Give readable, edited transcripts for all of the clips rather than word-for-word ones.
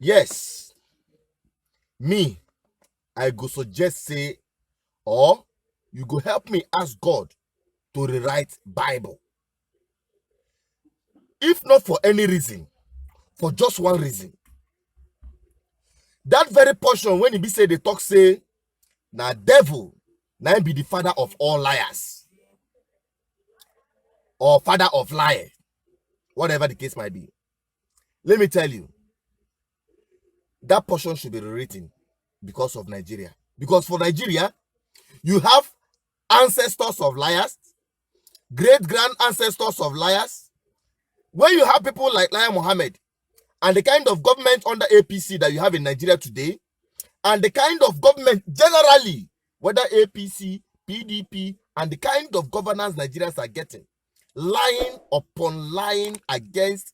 Yes, me, I go suggest say, or you go help me ask God to rewrite Bible. If not for any reason, for just one reason. That very portion when he be say, they talk say, na devil, na him be the father of all liars. Or father of liars. Whatever the case might be. Let me tell you, that portion should be rewritten because of Nigeria. Because for Nigeria, you have ancestors of liars, great-grand ancestors of liars. When you have people like Liar Mohammed, and the kind of government under APC that you have in Nigeria today, and the kind of government generally, whether APC, PDP, and the kind of governance Nigerians are getting, lying upon lying against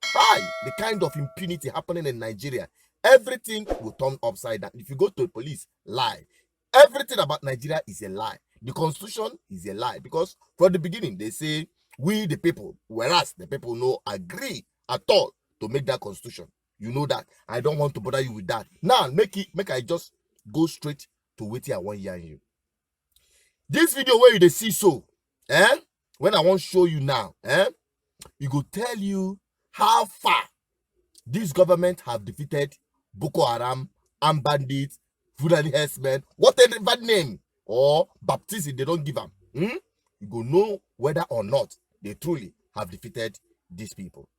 the kind of impunity happening in Nigeria, everything will turn upside down. If you go to the police, lie. Everything about Nigeria is a lie. The constitution is a lie, because from the beginning they say we the people, whereas the people no agree at all to make that constitution. You know that. I don't want to bother you with that. Now make I just go straight to what I want hear you. This video where you see so, when I want to show you now, it will tell you how far this government have defeated Boko Haram, armed bandits, Fulani herdsmen, whatever name or baptism they don't give them. You go know whether or not they truly have defeated these people.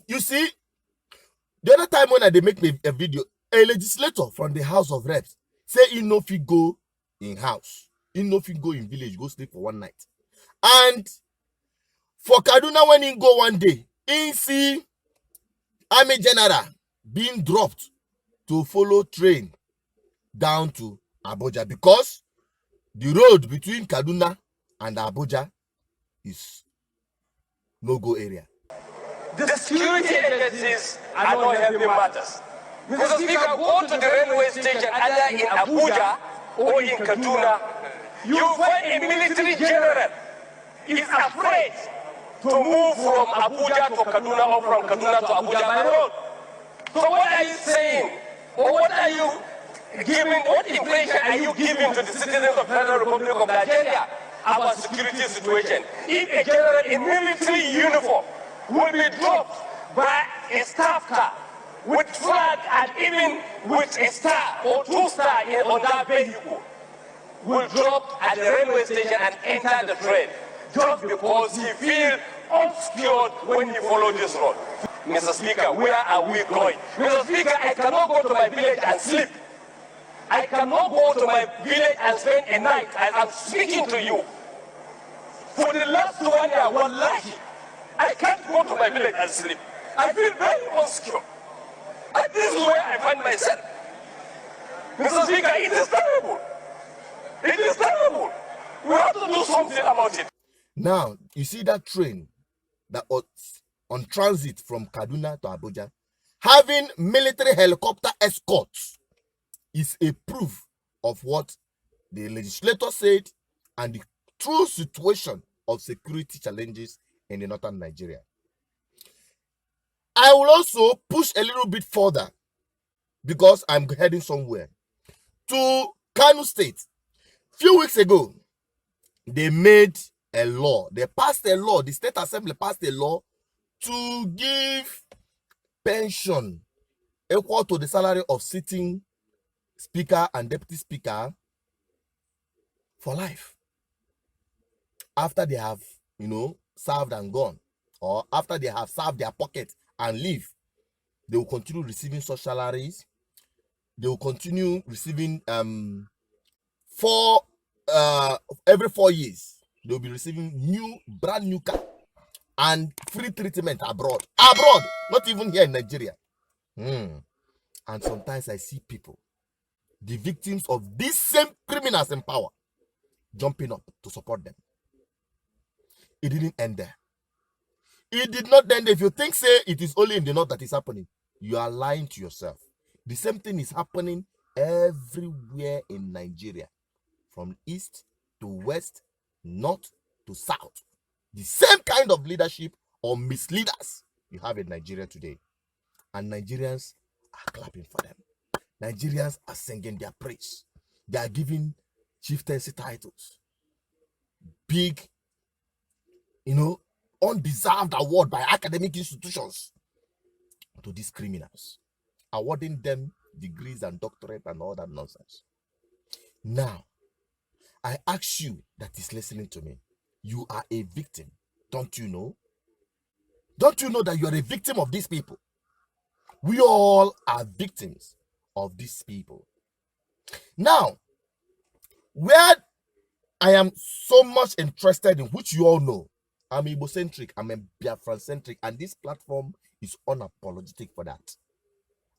You see, the other time when they make me a video, a legislator from the House of Reps say he no fit go in house, he no fit go in village, go sleep for one night. And for Kaduna, when he go one day, he see Army General being dropped to follow train down to Abuja, because the road between Kaduna and Abuja is no-go area. The security agencies are not helping matters. Mr. Speaker, go to the railway station either in Abuja or in Kaduna. You find a military general is afraid to move from Abuja to Kaduna or from Kaduna to Abuja by road. So what are you saying? Or what are you giving, what impression are you giving to the citizens of the Federal Republic of Nigeria about security situation? If a general in military uniform will be dropped by a staff car with flag and even with a star or two stars on that vehicle, will drop at the railway station and enter the train just because he feels obscured when he follows this road. Mr. Speaker, where are we going? Mr. Speaker, I cannot go to my village and sleep. I cannot go to my village and spend a night as I'm speaking to you. For the last 1 year, wallahi, I can't go to my village and sleep. I feel very obscure. And this is where I find myself. Mr. Speaker, it is terrible. It is terrible. We have to do something about it. Now, you see that train that on transit from Kaduna to Abuja, having military helicopter escorts is a proof of what the legislator said and the true situation of security challenges in the northern Nigeria. I will also push a little bit further because I'm heading somewhere to Kano State. Few weeks ago, they made a law. They passed a law. The State Assembly passed a law to give pension equal to the salary of sitting speaker and deputy speaker for life. After they have, served and gone, or after they have served their pocket and leave, they will continue receiving such salaries. They will continue receiving every 4 years. They will be receiving brand new car and free treatment abroad, not even here in Nigeria. And sometimes I see people, the victims of these same criminals in power, jumping up to support them. It didn't end there. It did not end there. If you think, say, it is only in the north that is happening, you are lying to yourself. The same thing is happening everywhere in Nigeria, from east to west, north to south. The same kind of leadership or misleaders you have in Nigeria today. And Nigerians are clapping for them. Nigerians are singing their praise. They are giving chieftaincy titles, big, undeserved award by academic institutions to these criminals, awarding them degrees and doctorate and all that nonsense. Now, I ask you that is listening to me, you are a victim. Don't you know? Don't you know that you are a victim of these people? We all are victims of these people. Now, where I am so much interested in, which you all know, I'm Igbo-centric, I'm a Biafra-centric, and this platform is unapologetic for that.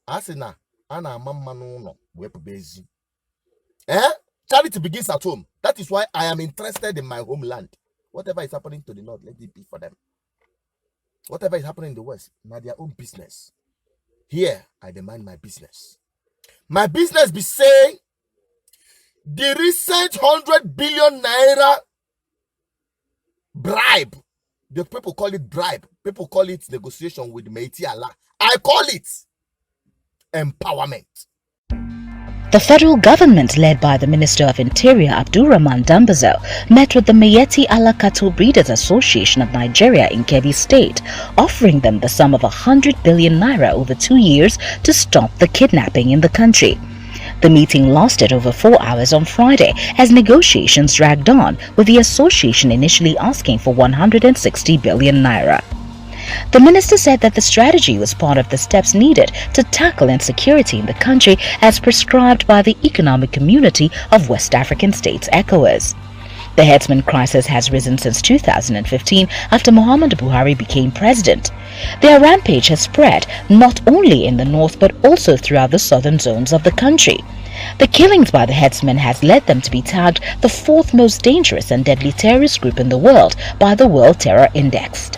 Asina, ana mamano wepubezi. Charity begins at home. That is why I am interested in my homeland. Whatever is happening to the north, let it be for them. Whatever is happening in the west, now their own business. Here, I demand my business. My business be saying the recent 100 billion naira bribe. The people call it bribe. People call it negotiation with Miyetti-Allah. I call it empowerment. The federal government, led by the Minister of Interior Abdurrahman Dambazo, met with the Miyetti-Allah Cattle Breeders Association of Nigeria in Kebbi State, offering them the sum of 100 billion naira over 2 years to stop the kidnapping in the country. The meeting lasted over 4 hours on Friday as negotiations dragged on, with the association initially asking for 160 billion naira. The minister said that the strategy was part of the steps needed to tackle insecurity in the country as prescribed by the Economic Community of West African States, ECOWAS. The herdsman crisis has risen since 2015 after Muhammadu Buhari became president. Their rampage has spread not only in the north but also throughout the southern zones of the country. The killings by the herdsmen has led them to be tagged the fourth most dangerous and deadly terrorist group in the world by the World Terror Index.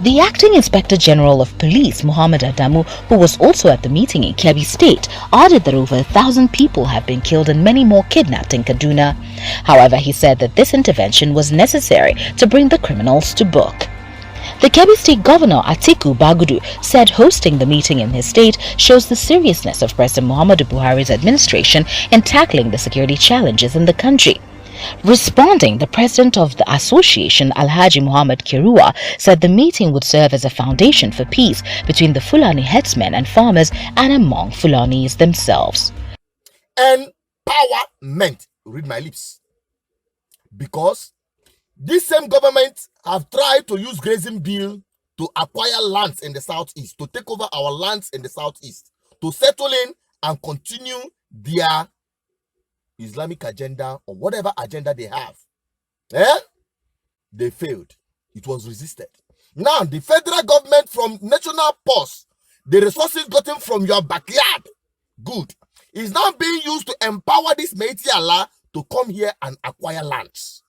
The Acting Inspector General of Police, Muhammad Adamu, who was also at the meeting in Kebbi State, added that over 1,000 people have been killed and many more kidnapped in Kaduna. However, he said that this intervention was necessary to bring the criminals to book. The Kebbi State Governor Atiku Bagudu said hosting the meeting in his state shows the seriousness of President Muhammadu Buhari's administration in tackling the security challenges in the country. Responding, the president of the association, Alhaji Muhammad Kirua, said the meeting would serve as a foundation for peace between the Fulani headsmen and farmers and among Fulanis themselves. Empowerment. Read my lips. Because this same government have tried to use grazing bill to acquire lands in the southeast, to take over our lands in the southeast, to settle in and continue their Islamic agenda or whatever agenda they have. They failed. It was resisted. Now, the federal government from national purse, the resources gotten from your backyard, good, is now being used to empower this Miyetti-Allah to come here and acquire lands.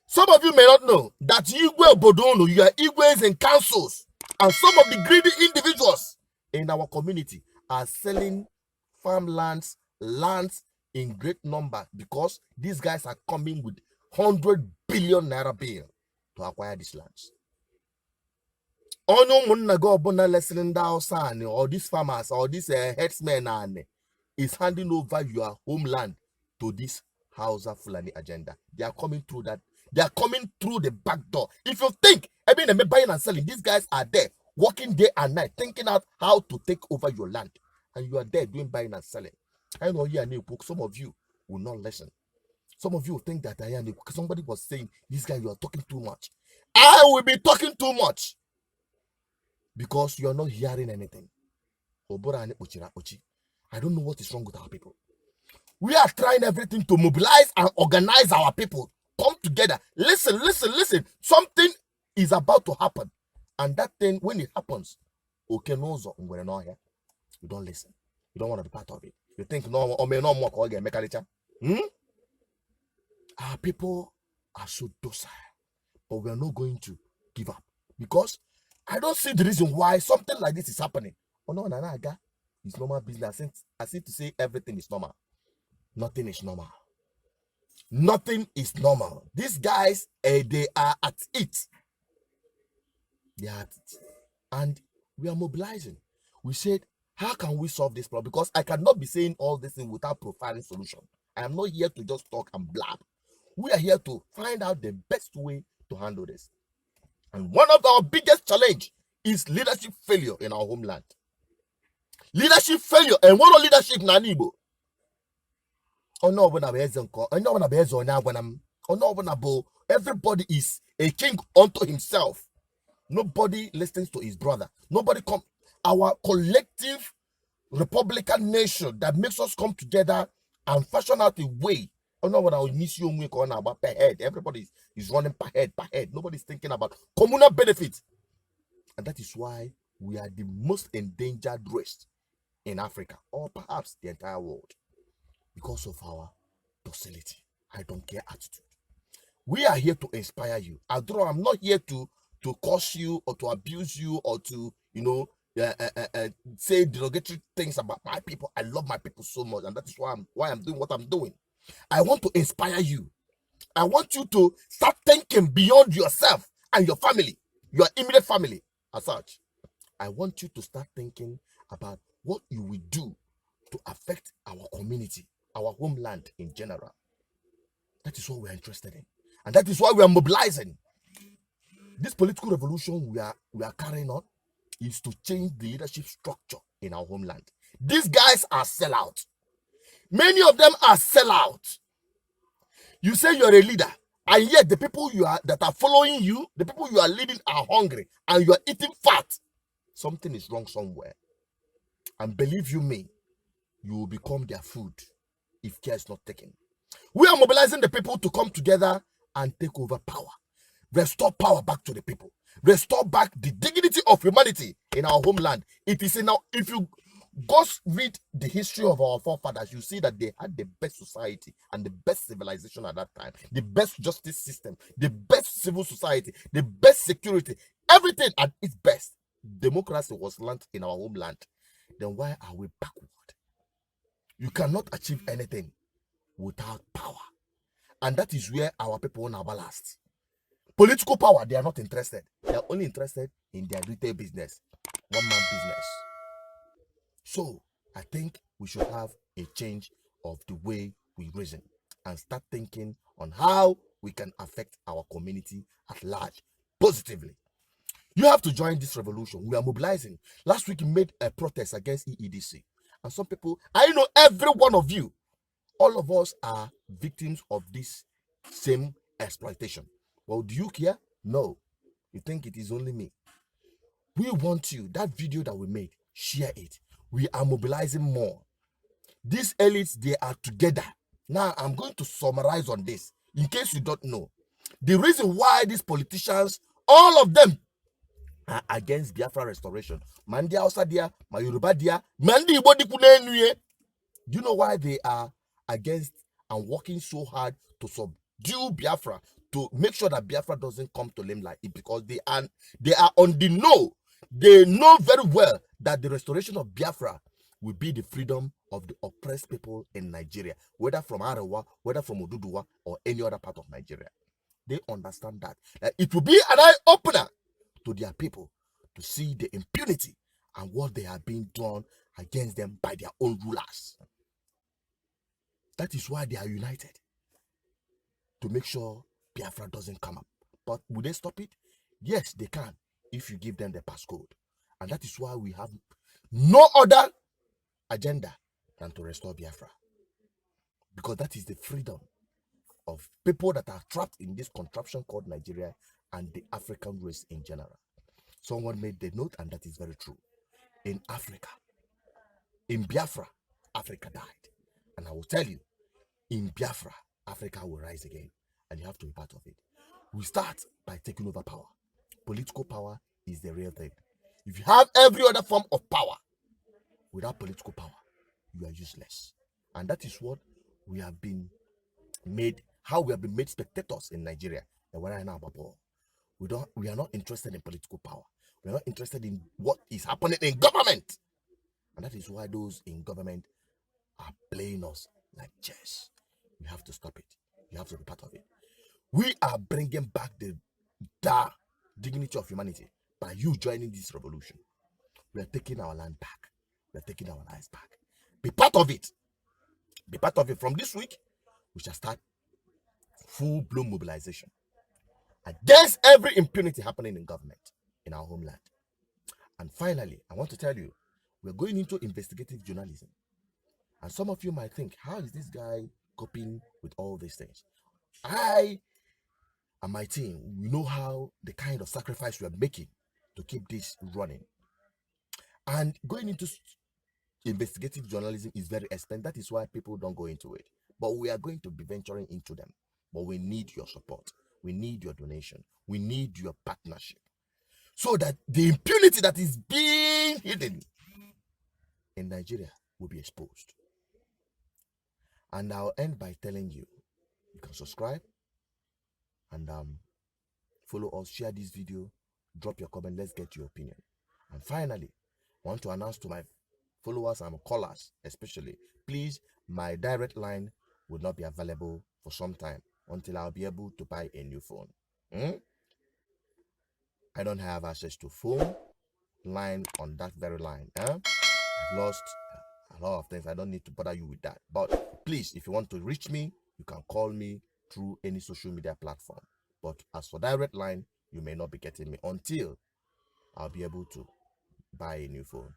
Some of you may not know that Igwe Bodonu, you are Igwes in councils, and some of the greedy individuals in our community are selling farmlands, lands in great number because these guys are coming with 100 billion naira bill to acquire these lands. Or these farmers or these herdsmen is handing over your homeland to this Hausa Fulani agenda. They are coming through that. They are coming through the back door. If you think, I mean, buying and selling, these guys are there working day and night, thinking out how to take over your land, and you are there doing buying and selling. I know here, some of you will not listen. Some of you think that I am, because somebody was saying, this guy, you are talking too much. I will be talking too much because you are not hearing anything. I don't know what is wrong with our people. We are trying everything to mobilize and organize our people. Come together. Listen. Something is about to happen. And that thing, when it happens, you don't listen. You don't want to be part of it. You think, no, or may not more call again, Our people are so docile, but we are not going to give up because I don't see the reason why something like this is happening. Oh no, Nanaga, it's normal business. I seem to say everything is normal. Nothing is normal. Nothing is normal. These guys, they are at it. They are at it. And we are mobilizing. We said, how can we solve this problem? Because I cannot be saying all this thing without profiling solution. I am not here to just talk and blab. We are here to find out the best way to handle this. And one of our biggest challenge is leadership failure in our homeland. Leadership failure. And what leadership Nanibo? Everybody is a king unto himself. Nobody listens to his brother. Nobody come. Our collective Republican nation that makes us come together and fashion out a way. Everybody is running per head. Nobody's thinking about communal benefits. And that is why we are the most endangered race in Africa, or perhaps the entire world, because of our docility. I don't care attitude. We are here to inspire you. I'm not here to curse you or to abuse you or to, say derogatory things about my people. I love my people so much, and that is why I'm doing what I'm doing. I want to inspire you. I want you to start thinking beyond yourself and your family, your immediate family as such. I want you to start thinking about what you will do to affect our community, our homeland in general. That is what we are interested in. And that is why we are mobilizing. This political revolution we are carrying on is to change the leadership structure in our homeland. These guys are sellouts. Many of them are sellouts. You say you're a leader, and yet the people that are following you, the people you are leading are hungry, and you are eating fat. Something is wrong somewhere. And believe you me, you will become their food if care is not taken. We are mobilizing the people to come together and take over power. Restore power back to the people. Restore back the dignity of humanity in our homeland. It is in our, if you go read the history of our forefathers, you see that they had the best society and the best civilization at that time, the best justice system, the best civil society, the best security, everything at its best. Democracy was launched in our homeland. Then why are we backward? You cannot achieve anything without power. And that is where our people now ballast. Political power, they are not interested. They are only interested in their retail business, one-man business. So, I think we should have a change of the way we reason and start thinking on how we can affect our community at large positively. You have to join this revolution. We are mobilizing. Last week, we made a protest against EEDC. And some people, I know every one of you, all of us are victims of this same exploitation. Well, do you care? No. You think it is only me. We want you, that video that we made, share it. We are mobilizing more. These elites, they are together. Now, I'm going to summarize on this, in case you don't know. The reason why these politicians, all of them, are against Biafra restoration. Mandi Hausa dia, ma Yoruba dia, Mandi Igbo dikunenye. Do you know why they are against and working so hard to subdue Biafra, to make sure that Biafra doesn't come to limelight? Because they are on the know. They know very well that the restoration of Biafra will be the freedom of the oppressed people in Nigeria, whether from Arawa, whether from Oduduwa, or any other part of Nigeria. They understand that it will be an eye-opener to their people to see the impunity and what they are being done against them by their own rulers. That is why they are united, to make sure Biafra doesn't come up. But will they stop it? Yes, they can, if you give them the passcode. And that is why we have no other agenda than to restore Biafra. Because that is the freedom of people that are trapped in this contraption called Nigeria and the African race in general. Someone made the note, and that is very true. In Africa, in Biafra, Africa died. And I will tell you, in Biafra, Africa will rise again, and you have to be part of it. We start by taking over power. Political power is the real thing. If you have every other form of power, without political power, you are useless. And that is what we have been made, how we have been made spectators in Nigeria. And what I know about we are not interested in political power. We are not interested in what is happening in government. And that is why those in government are playing us like chess. We have to stop it. You have to be part of it. We are bringing back the dignity of humanity by you joining this revolution. We are taking our land back. We are taking our lives back. Be part of it. Be part of it. From this week, we shall start full-blown mobilization against every impunity happening in government in our homeland. And finally, I want to tell you, we're going into investigative journalism. And some of you might think, how is this guy coping with all these things? I and my team, we know how the kind of sacrifice we are making to keep this running. And going into investigative journalism is very expensive. That is why people don't go into it. But we are going to be venturing into them. But we need your support. We need your donation. We need your partnership. So that the impunity that is being hidden in Nigeria will be exposed. And I'll end by telling you, you can subscribe and follow us, share this video, drop your comment, let's get your opinion. And finally, I want to announce to my followers and callers especially, please, my direct line will not be available for some time until I'll be able to buy a new phone. I don't have access to phone line on that very line. I've lost a lot of things. I don't need to bother you with that. But please, if you want to reach me, you can call me through any social media platform. But as for direct line, you may not be getting me until I'll be able to buy a new phone.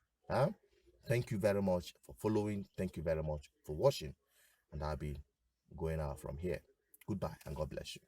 Thank you very much for following. Thank you very much for watching. And I'll be going out from here. Goodbye and God bless you.